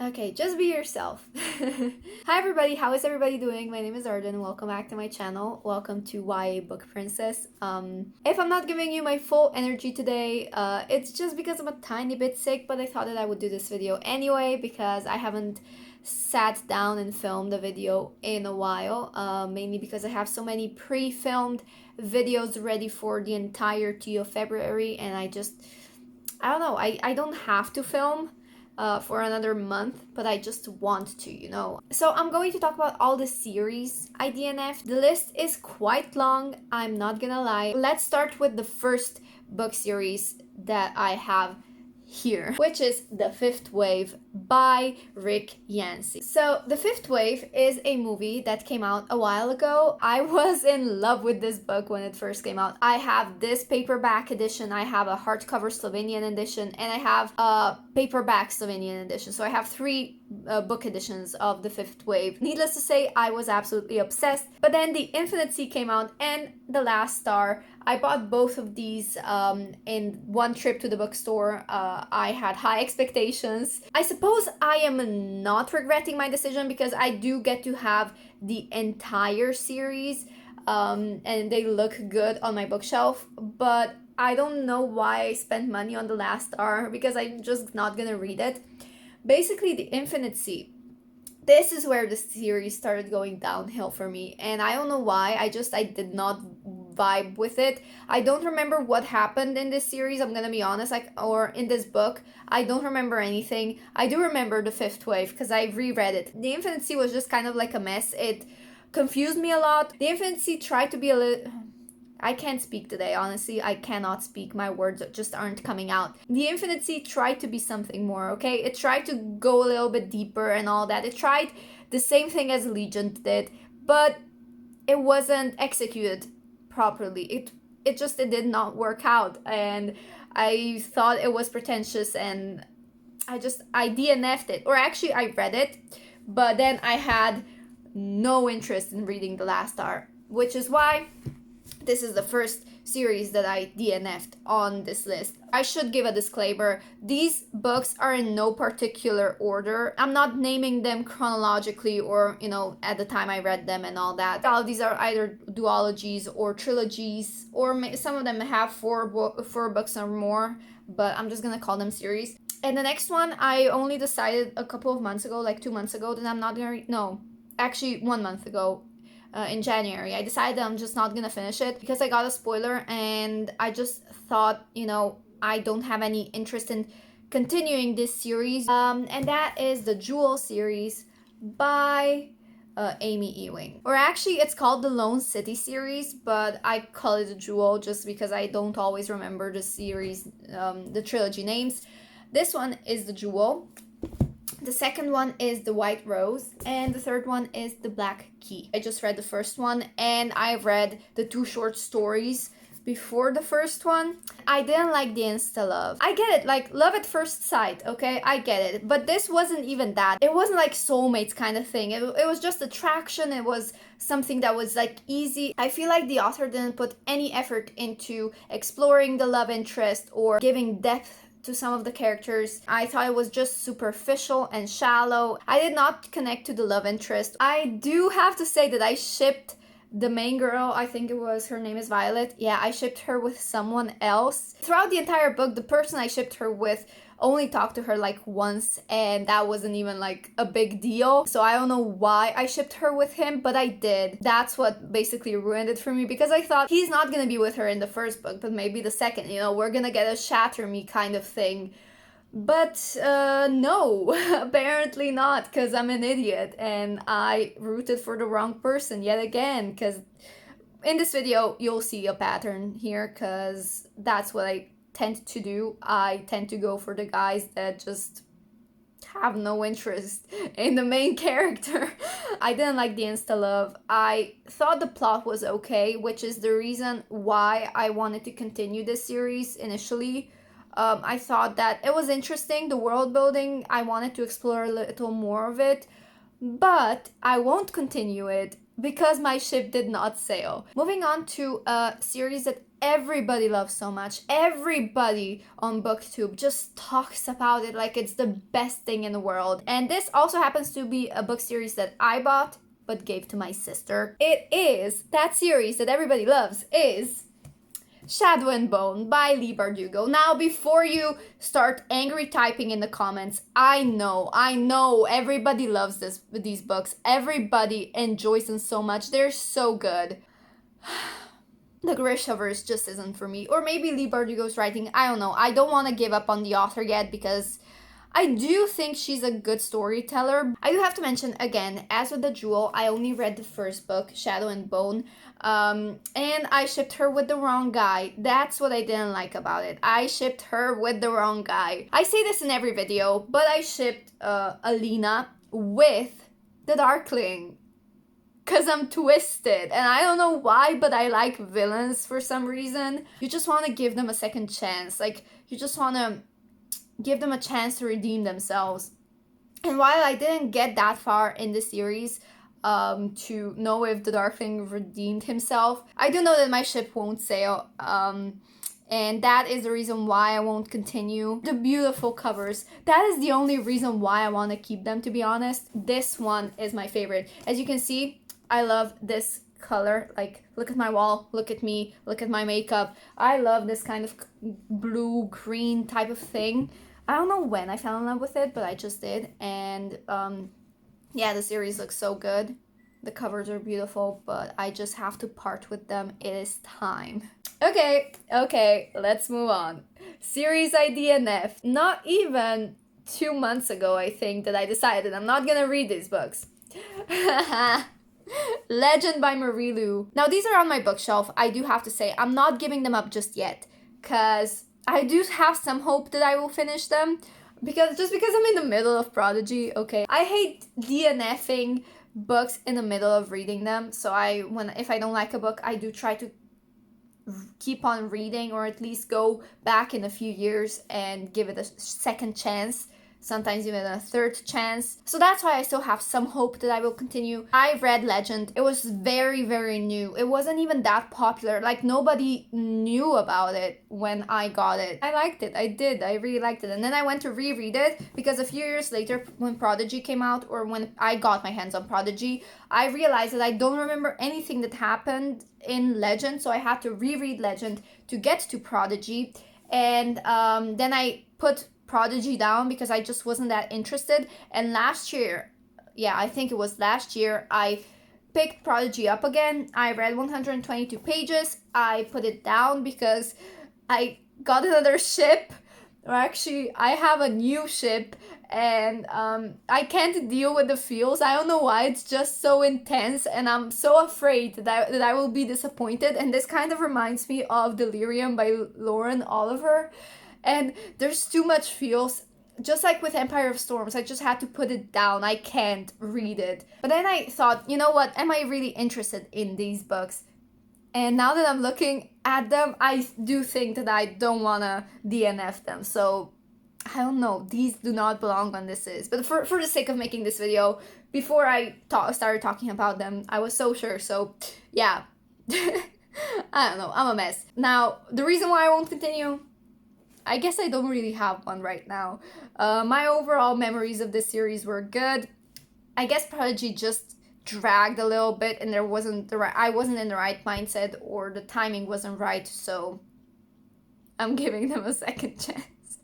Okay, just be yourself. Hi everybody, how is everybody doing? My name is Arden. Welcome back to my channel. Welcome to YA Book Princess. If I'm not giving you my full energy today, it's just because I'm a tiny bit sick, but I thought that I would do this video anyway because I haven't sat down and filmed a video in a while, mainly because I have so many pre-filmed videos ready for the entirety of February, and I don't know, I don't have to film for another month, but I just want to, you know. So I'm going to talk about all the series I DNF'd. The list is quite long, I'm not gonna lie. Let's start with the first book series that I have here, which is The Fifth Wave by Rick Yancey. So The Fifth Wave is a movie that came out a while ago. I was in love with this book when it first came out. I have this paperback edition, I have a hardcover Slovenian edition, and I have a paperback Slovenian edition. So I have three book editions of The Fifth Wave. Needless to say, I was absolutely obsessed. But then The Infinite Sea came out and The Last Star. I bought both of these in one trip to the bookstore. I had high expectations. I suppose I am not regretting my decision because I do get to have the entire series and they look good on my bookshelf, but I don't know why I spent money on The Last Star because I'm just not gonna read it. Basically, The Infinite Sea. This is where the series started going downhill for me, and I don't know why. I did not vibe with it. I don't remember what happened in this series, I'm gonna be honest, or in this book. I don't remember anything. I do remember The Fifth Wave because I reread it. The Infinite Sea was just kind of like a mess. It confused me a lot. The Infinite Sea tried to be a little... I can't speak today, honestly. I cannot speak. My words just aren't coming out. The Infinite Sea tried to be something more, okay? It tried to go a little bit deeper and all that. It tried the same thing as Legend did, but it wasn't executed properly. It did not work out, and I thought it was pretentious, and I DNF'd it. Or actually, I read it, but then I had no interest in reading The Last Star, which is why this is the first series that I DNF'd on this list. I should give a disclaimer. These books are in no particular order. I'm not naming them chronologically or, you know, at the time I read them and all that. All of these are either duologies or trilogies, or some of them have four books or more, but I'm just gonna call them series. And the next one, I only decided a couple of months ago, like 2 months ago, that I'm not gonna read. No, actually 1 month ago. In January, I decided I'm just not gonna finish it because I got a spoiler, and I just thought, you know, I don't have any interest in continuing this series. And that is the Jewel series by Amy Ewing. Or actually, it's called the Lone City series, but I call it the Jewel just because I don't always remember the series, the trilogy names. This one is the Jewel. The second one is The White Rose, and the third one is The Black Key. I just read the first one, and I read the two short stories before the first one. I didn't like the insta love. I get it, like love at first sight, okay? I get it. But this wasn't even that. It wasn't like soulmates kind of thing. It was just attraction. It was something that was like easy. I feel like the author didn't put any effort into exploring the love interest or giving depth to some of the characters. I thought it was just superficial and shallow. I did not connect to the love interest. I do have to say that I shipped the main girl, I think her name is Violet. Yeah, I shipped her with someone else. Throughout the entire book, the person I shipped her with only talked to her like once, and that wasn't even like a big deal. So I don't know why I shipped her with him, but I did. That's what basically ruined it for me, because I thought he's not gonna be with her in the first book, but maybe the second, you know, we're gonna get a shatter me kind of thing. But no, apparently not, because I'm an idiot and I rooted for the wrong person yet again, because in this video you'll see a pattern here, because that's what I tend to do. I tend to go for the guys that just have no interest in the main character. I didn't like the insta love. I thought the plot was okay, which is the reason why I wanted to continue this series initially. I thought that it was interesting, the world building. I wanted to explore a little more of it, but I won't continue it because my ship did not sail. Moving on to a series that everybody loves so much. Everybody on BookTube just talks about it like it's the best thing in the world. And this also happens to be a book series that I bought but gave to my sister. It is, that series that everybody loves is Shadow and Bone by Leigh Bardugo. Now, before you start angry typing in the comments, I know, everybody loves these books. Everybody enjoys them so much. They're so good. The Grishaverse just isn't for me. Or maybe Leigh Bardugo's writing, I don't know. I don't want to give up on the author yet because I do think she's a good storyteller. I do have to mention again, as with The Jewel, I only read the first book, Shadow and Bone, and I shipped her with the wrong guy. That's what I didn't like about it. I shipped her with the wrong guy. I say this in every video, but I shipped Alina with the Darkling. Cause I'm twisted, and I don't know why, but I like villains for some reason. You just want to give them a second chance. Like, you just want to give them a chance to redeem themselves. And while I didn't get that far in the series to know if the Darkling redeemed himself, I do know that my ship won't sail. And that is the reason why I won't continue. The beautiful covers. That is the only reason why I want to keep them, to be honest. This one is my favorite. As you can see, I love this color. Like, look at my wall, look at me, look at my makeup. I love this kind of blue green type of thing. I don't know when I fell in love with it, but I just did. And yeah, the series looks so good. The covers are beautiful, but I just have to part with them. It is time. Okay, let's move on. Series IDNF. Not even 2 months ago, I think, that I decided I'm not gonna read these books. Legend by Marie Lu. Now, these are on my bookshelf. I do have to say, I'm not giving them up just yet, because I do have some hope that I will finish them, because I'm in the middle of Prodigy, okay? I hate DNFing books in the middle of reading them, so if I don't like a book, I do try to keep on reading, or at least go back in a few years and give it a second chance. Sometimes even a third chance. So that's why I still have some hope that I will continue. I read Legend. It was very, very new. It wasn't even that popular. Like, nobody knew about it when I got it. I liked it. I did. I really liked it. And then I went to reread it because a few years later, when Prodigy came out, or when I got my hands on Prodigy, I realized that I don't remember anything that happened in Legend. So I had to reread Legend to get to Prodigy. And then I put Prodigy down because I just wasn't that interested. And last year, I think it was last year, I picked Prodigy up again. I read 122 pages. I put it down because I got another ship. Or actually, I have a new ship, and I can't deal with the feels. I don't know why. It's just so intense, and I'm so afraid that I will be disappointed. And this kind of reminds me of Delirium by Lauren Oliver. And there's too much feels. Just like with Empire of Storms, I just had to put it down. I can't read it. But then I thought, you know what? Am I really interested in these books? And now that I'm looking at them, I do think that I don't want to DNF them. So, I don't know. These do not belong on this list. But for the sake of making this video, before I started talking about them, I was so sure. So, yeah. I don't know. I'm a mess. Now, the reason why I won't continue, I guess I don't really have one right now. My overall memories of this series were good. I guess Prodigy just dragged a little bit, and I wasn't in the right mindset, or the timing wasn't right, so I'm giving them a second chance.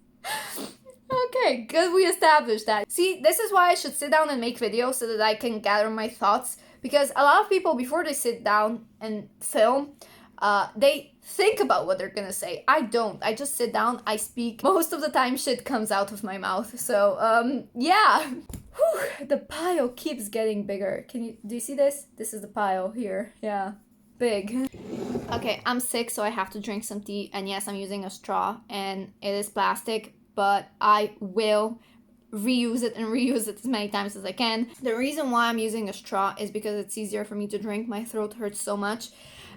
Okay, good, we established that. See, this is why I should sit down and make videos so that I can gather my thoughts, because a lot of people, before they sit down and film, they think about what they're gonna say. I don't. I just sit down, I speak. Most of the time shit comes out of my mouth. So, yeah. Whew, the pile keeps getting bigger. Do you see this? This is the pile here. Yeah. Big. Okay, I'm sick, so I have to drink some tea. And yes, I'm using a straw, and it is plastic, but I will reuse it and reuse it as many times as I can. The reason why I'm using a straw is because it's easier for me to drink. My throat hurts so much.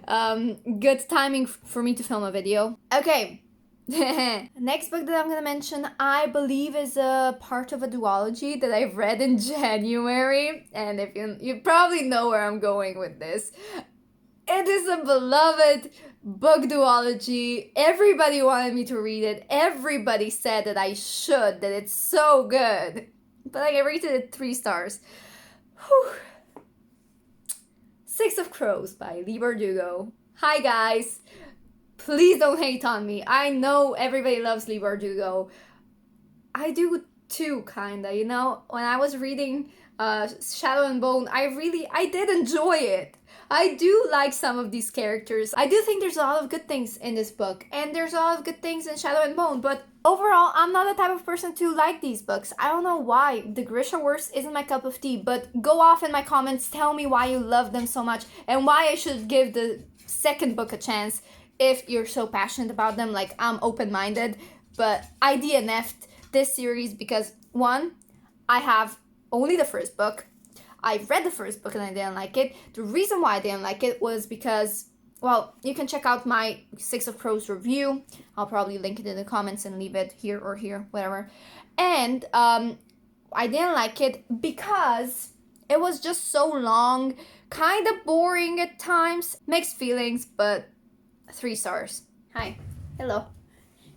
Good timing for me to film a video. Okay, Next book that I'm gonna mention, I believe, is a part of a duology that I've read in January, and if you probably know where I'm going with this. It is a beloved book duology. Everybody wanted me to read it. Everybody said that I should, that it's so good. But I rated it 3 stars. Whew. Six of Crows by Leigh Bardugo. Hi guys. Please don't hate on me. I know everybody loves Leigh Bardugo. I do too, kinda, you know? When I was reading Shadow and Bone, I did enjoy it. I do like some of these characters. I do think there's a lot of good things in this book, and there's a lot of good things in Shadow and Bone, but overall, I'm not the type of person to like these books. I don't know why. The Grisha works isn't my cup of tea, but go off in my comments, tell me why you love them so much, and why I should give the second book a chance if you're so passionate about them. Like, I'm open-minded, but I DNF'd this series because, one, I have only the first book. I read the first book and I didn't like it. The reason why I didn't like it was because, well, you can check out my Six of Crows review. I'll probably link it in the comments and leave it here or here, whatever. And I didn't like it because it was just so long, kind of boring at times. Mixed feelings, but 3 stars. Hi. Hello.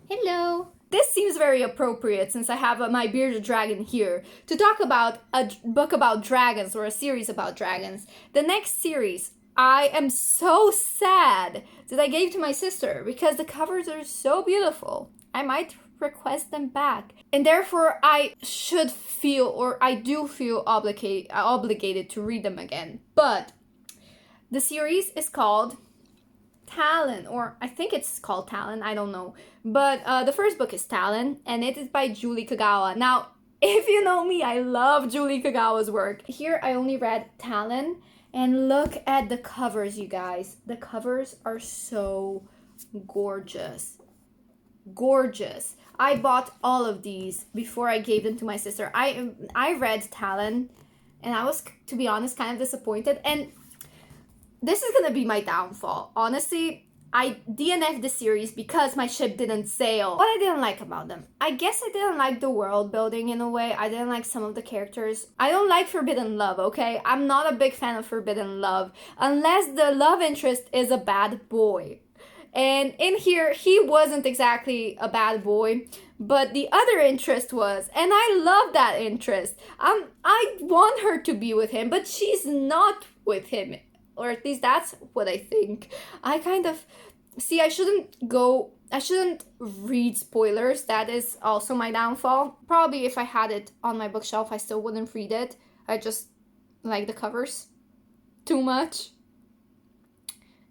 Hello. This seems very appropriate since I have my bearded dragon here to talk about a book about dragons or a series about dragons. The next series, I am so sad that I gave to my sister because the covers are so beautiful. I might request them back. And therefore I should feel, or I do feel obligated to read them again. But the series is called Talon, or I think it's called Talon, I don't know. But the first book is Talon, and it is by Julie Kagawa. Now, if you know me, I love Julie Kagawa's work. Here I only read Talon, and look at the covers, you guys. The covers are so gorgeous. Gorgeous. I bought all of these before I gave them to my sister. I read Talon, and I was, to be honest, kind of disappointed. And this is gonna be my downfall. Honestly, I DNF'd the series because my ship didn't sail. What I didn't like about them, I guess I didn't like the world building in a way. I didn't like some of the characters. I don't like forbidden love, okay? I'm not a big fan of forbidden love unless the love interest is a bad boy. And in here, he wasn't exactly a bad boy, but the other interest was, and I love that interest. I want her to be with him, but she's not with him. Or at least that's what I think. I kind of... See, I shouldn't read spoilers. That is also my downfall. Probably if I had it on my bookshelf, I still wouldn't read it. I just like the covers too much.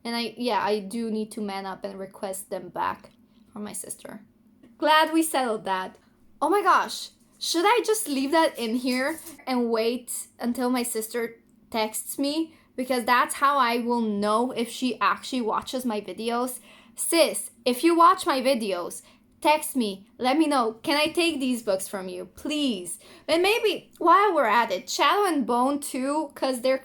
And I do need to man up and request them back from my sister. Glad we settled that. Oh my gosh. Should I just leave that in here and wait until my sister texts me? Because that's how I will know if she actually watches my videos. Sis, if you watch my videos, text me. Let me know. Can I take these books from you? Please. And maybe while we're at it, Shadow and Bone too, because the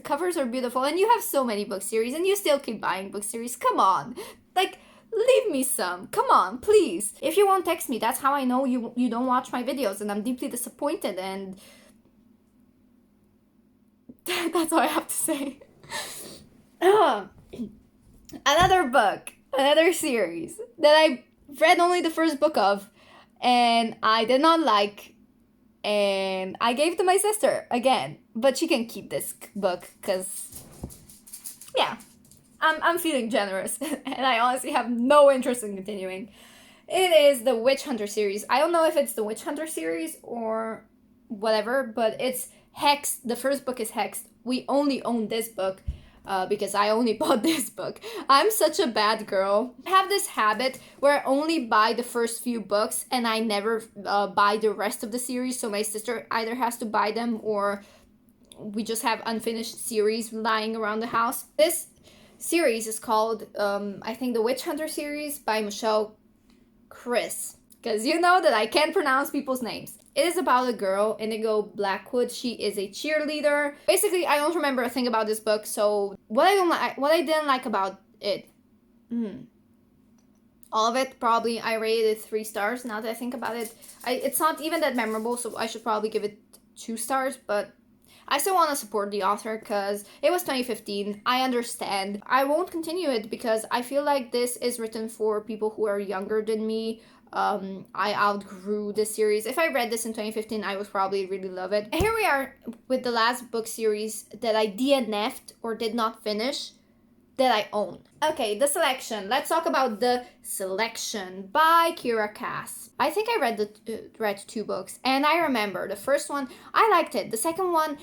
covers are beautiful. And you have so many book series and you still keep buying book series. Come on. Like, leave me some. Come on, please. If you won't text me, that's how I know you don't watch my videos. And I'm deeply disappointed, and that's all I have to say. Another book, another series that I read only the first book of, and I did not like, and I gave to my sister again. But she can keep this book because, yeah, I'm feeling generous, and I honestly have no interest in continuing. It is the Witch Hunter series. I don't know if it's the Witch Hunter series or whatever, but it's Hexed. The first book is Hexed. We only own this book because I only bought this book. I'm such a bad girl. I have this habit where I only buy the first few books and I never buy the rest of the series. So my sister either has to buy them or we just have unfinished series lying around the house. This series is called, I think, the Witch Hunter series by Michelle Chris. Because you know that I can't pronounce people's names. It is about a girl, Indigo Blackwood. She is a cheerleader. Basically, I don't remember a thing about this book, so what I didn't like about it. all of it. Probably I rated it 3 stars. Now that I think about it, it's not even that memorable, so I should probably give it 2 stars, but I still want to support the author because it was 2015. I understand. I won't continue it because I feel like this is written for people who are younger than me. I outgrew this series. If I read this in 2015, I would probably really love it. Here we are with the last book series that I DNF'd or did not finish that I own. Okay, the selection. Let's talk about the selection by Kiera Cass. I think I read 2 books, and I remember the first one I liked it. The second one,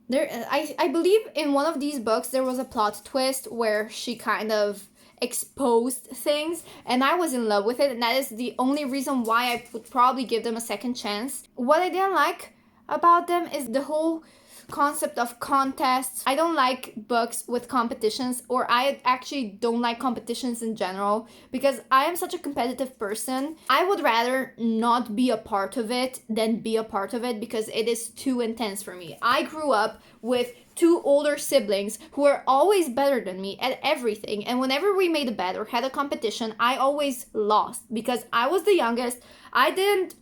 I believe in one of these books there was a plot twist where she kind of exposed things, and I was in love with it, and that is the only reason why I would probably give them a second chance. What I didn't like about them is the whole concept of contests. I don't like books with competitions, or I actually don't like competitions in general because I am such a competitive person. I would rather not be a part of it than be a part of it because it is too intense for me. I grew up with 2 older siblings who were always better than me at everything, and whenever we made a bet or had a competition, I always lost because I was the youngest. I didn't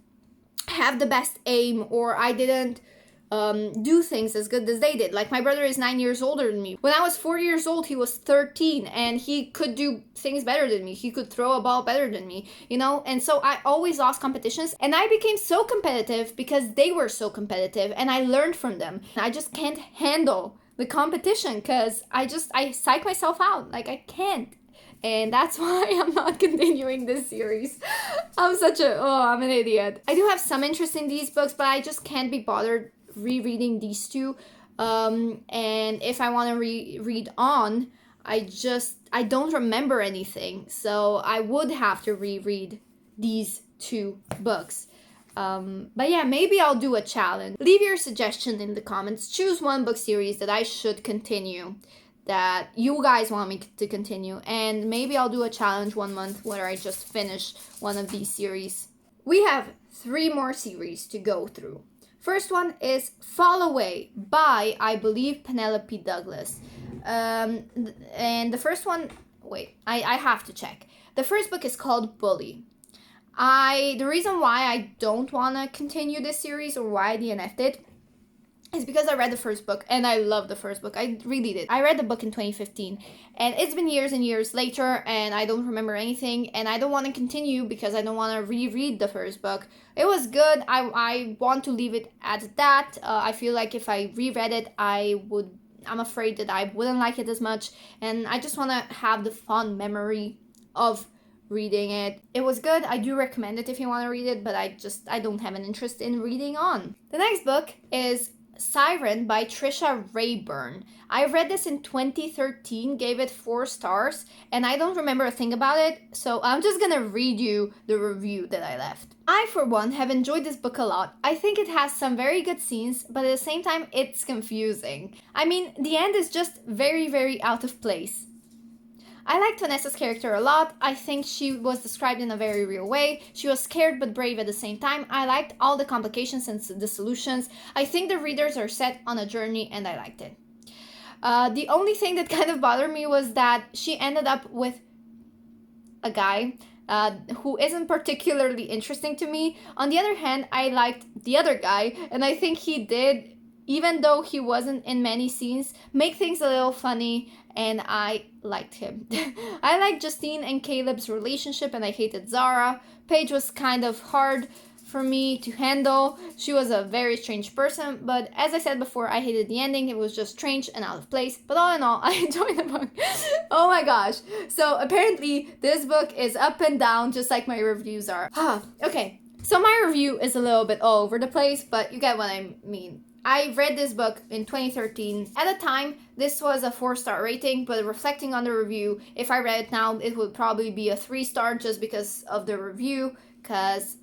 have the best aim, or I didn't do things as good as they did. Like, my brother is 9 years older than me. When I was 4 years old, he was 13, and he could do things better than me. He could throw a ball better than me, you know? And so I always lost competitions, and I became so competitive because they were so competitive, and I learned from them. I just can't handle the competition because I psych myself out. Like, I can't. And that's why I'm not continuing this series. I'm an idiot. I do have some interest in these books, but I just can't be bothered rereading these 2. And if I want to read on, I don't remember anything. So I would have to reread these 2 books. But yeah, maybe I'll do a challenge. Leave your suggestion in the comments. Choose one book series that I should continue, that you guys want me to continue, and maybe I'll do a challenge one month where I just finish one of these series. We have 3 more series to go through. First one is Fall Away by, I believe, Penelope Douglas. And the first one, I have to check. The first book is called Bully. The reason why I don't want to continue this series, or why I DNF'd it, is because I read the first book and I loved the first book. I really did. I read the book in 2015, and it's been years and years later, and I don't remember anything, and I don't want to continue because I don't want to reread the first book. It was good. I want to leave it at that. I feel like if I reread it, I'm afraid that I wouldn't like it as much, and I just want to have the fond memory of reading it. It was good. I do recommend it if you want to read it, but I don't have an interest in reading on. The next book is Siren by Trisha Rayburn. I read this in 2013, gave it 4 stars, and I don't remember a thing about it, so I'm just gonna read you the review that I left. I, for one, have enjoyed this book a lot. I think it has some very good scenes, but at the same time, it's confusing. I mean, the end is just very, very out of place. I liked Vanessa's character a lot. I think she was described in a very real way. She was scared but brave at the same time. I liked all the complications and the solutions. I think the readers are set on a journey, and I liked it. The only thing that kind of bothered me was that she ended up with a guy who isn't particularly interesting to me. On the other hand, I liked the other guy, and I think he did, even though he wasn't in many scenes, make things a little funny, and I liked him. I liked Justine and Caleb's relationship, and I hated Zara. Paige was kind of hard for me to handle. She was a very strange person, but as I said before, I hated the ending. It was just strange and out of place, but all in all, I enjoyed the book. Oh my gosh. So apparently this book is up and down, just like my reviews are. Okay, so my review is a little bit all over the place, but you get what I mean. I read this book in 2013. At the time, this was a 4-star rating, but reflecting on the review, if I read it now, it would probably be a 3-star just because of the review, because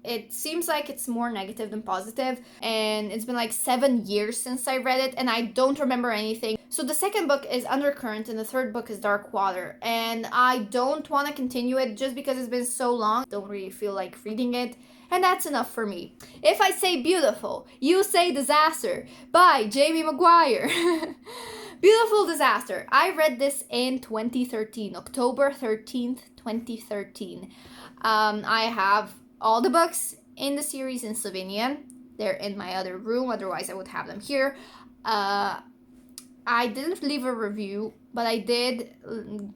it seems like it's more negative than positive, and it's been like 7 years since I read it, and I don't remember anything. So the second book is Undercurrent, and the third book is Dark Water, and I don't want to continue it just because it's been so long. Don't really feel like reading it. And that's enough for me. If I say Beautiful, you say Disaster by Jamie Maguire. Beautiful Disaster. I read this in 2013, October 13th, 2013. I have all the books in the series in Slovenian. They're in my other room, otherwise I would have them here. I didn't leave a review, but I did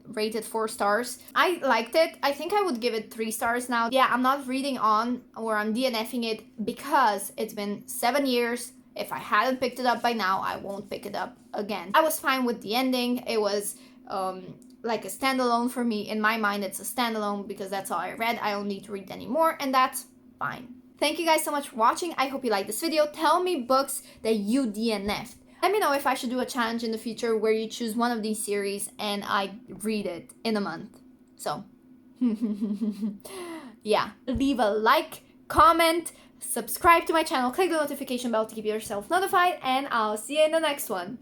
rate it 4 stars. I liked it. I think I would give it 3 stars now. Yeah, I'm not reading on, or I'm DNFing it because it's been 7 years. If I hadn't picked it up by now, I won't pick it up again. I was fine with the ending. It was like a standalone for me. In my mind, it's a standalone because that's all I read. I don't need to read anymore, and that's fine. Thank you guys so much for watching. I hope you liked this video. Tell me books that you DNF'd. Let me know if I should do a challenge in the future where you choose one of these series and I read it in a month. So, yeah. Leave a like, comment, subscribe to my channel, click the notification bell to keep yourself notified, and I'll see you in the next one.